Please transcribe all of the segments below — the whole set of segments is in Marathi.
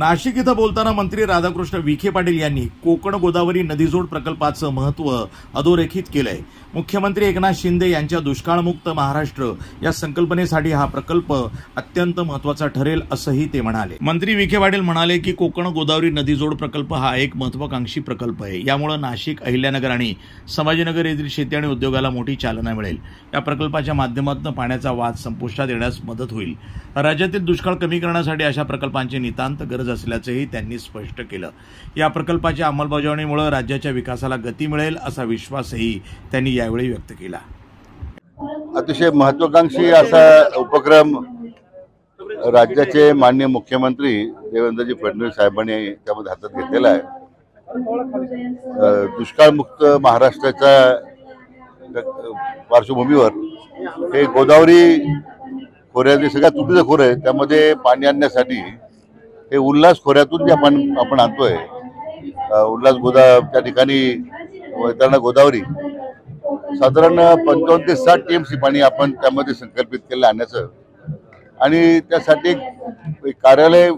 नाशिक इथं बोलताना मंत्री राधाकृष्ण विखे पाटील यांनी कोकण गोदावरी नदीजोड प्रकल्पाचं महत्त्व अधोरेखित केलंय। मुख्यमंत्री एकनाथ शिंदे यांच्या दुष्काळमुक्त महाराष्ट्र या संकल्पनेसाठी हा प्रकल्प अत्यंत महत्त्वाचा ठरेल असंही ते म्हणाले। मंत्री विखे पाटील म्हणाले की कोकण गोदावरी नदीजोड प्रकल्प हा एक महत्त्वाकांक्षी प्रकल्प आहे। यामुळे नाशिक, अहिल्यानगर आणि संभाजीनगर येथील शेती आणि उद्योगाला मोठी चालना मिळेल। या प्रकल्पाच्या माध्यमातून पाण्याचा वाद संपुष्टात येण्यास मदत होईल। राज्यातील दुष्काळ कमी करण्यासाठी अशा प्रकल्पांची नितांत गरज असल्याचंही त्यांनी स्पष्ट केलं। या प्रकल्पाच्या अंमलबजावणीमुळे राज्याच्या विकासाला गती मिळेल असा विश्वासही त्यांनी यावेळी व्यक्त केला। अतिशय महत्त्वाकांक्षी असा उपक्रम राज्याचे माननीय मुख्यमंत्री देवेंद्रजी फडणवीस साहेबांनी त्यामध्ये हातात घेतलेला आहे। दुष्काळमुक्त महाराष्ट्राच्या पार्श्वभूमीवर हे गोदावरी खोऱ्याचे सगळ्यात तुटीचं खोरं आहे, त्यामध्ये पाणी आणण्यासाठी हे उल्हास खोऱ्यातून जे आपण आणतोय, उल्हास त्या ठिकाणी वैतरणा गोदावरी साधारण 55 ते 60 TMC पाणी आपण त्यामध्ये संकल्पित केलं आणण्याचं, आणि त्यासाठी एक कार्यालय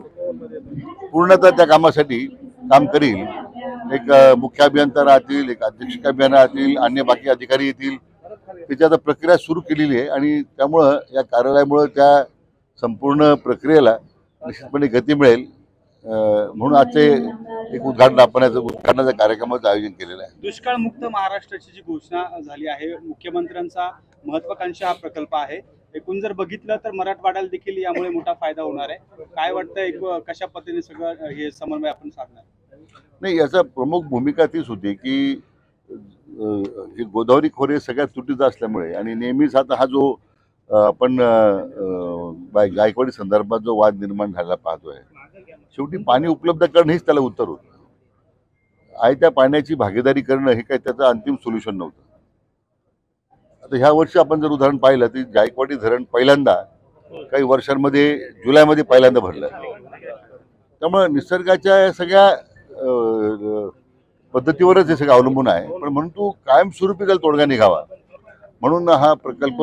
पूर्णतः त्या कामासाठी काम करील। एक मुख्य अभियंता राहतील, एक अधीक्षक अभियंता राहतील, अन्य बाकी अधिकारी येतील। त्याची आता प्रक्रिया सुरू केलेली आहे आणि त्यामुळं या कार्यालयामुळे त्या संपूर्ण प्रक्रियेला निश्चितपणे गती मिळेल। म्हणून आजचे एक उद्घाटनाचा कार्यक्रमाचं आयोजन केलेलं आहे। दुष्काळमुक्त महाराष्ट्राची जी घोषणा झाली आहे, मुख्यमंत्र्यांचा महत्त्वाकांक्षी हा प्रकल्प आहे। एकूण जर बघितलं तर मराठवाड्याला देखील यामुळे मोठा फायदा होणार आहे। काय वाटतं, कशा पद्धतीने सगळं हे समन्वय आपण साधणार? नाही, याचा प्रमुख भूमिका तीच होती की गोदावरी खोरे सगळ्यात तुटीचं असल्यामुळे आणि नेहमीच आता हा जो आपण गायकवाडी संदर्भात जो वाद निर्माण झाला पाहतोय, शेवटी पाणी उपलब्ध करणं हेच त्याला उत्तर होतं। आहे त्या पाण्याची भागीदारी करणं हे काही त्याचं अंतिम सोल्युशन नव्हतं। आता ह्या वर्षी आपण जर उदाहरण पाहिलं तर गायकवाडी धरण पहिल्यांदा काही वर्षांमध्ये जुलैमध्ये पहिल्यांदा भरलं। त्यामुळे निसर्गाच्या सगळ्या पद्धतीवरच हे सगळं अवलंबून आहे, पण म्हणून तो कायमस्वरूपी त्याला तोडगा निघावा म्हणून हा प्रकल्प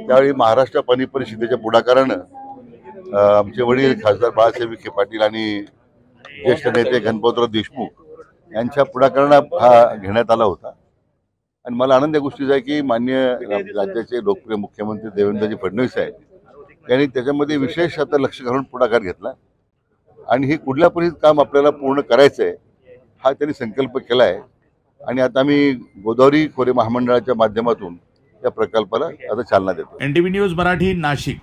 त्यावेळी महाराष्ट्र पाणी परिषदेच्या पुढाकारानं आमचे वडील खासदार बाळासाहेब विखे पाटील आणि ज्येष्ठ नेते गणपतराव देशमुख यांच्या पुढाकारानं हा घेण्यात आला होता। आणि मला आनंद या गोष्टीचा आहे की माननीय राज्याचे लोकप्रिय मुख्यमंत्री देवेंद्रजी फडणवीस साहेब यांनी त्याच्यामध्ये विशेष आता लक्ष घालून पुढाकार घेतला आणि हे कुठल्या परिस्थितीत काम आपल्याला पूर्ण करायचं आहे हा त्यांनी संकल्प केला आहे। आणि आता आम्ही गोदावरी खोरे महामंडळाच्या माध्यमातून या प्रकल्पाला आता चालना देतो। NTV news Marathi, Nashik.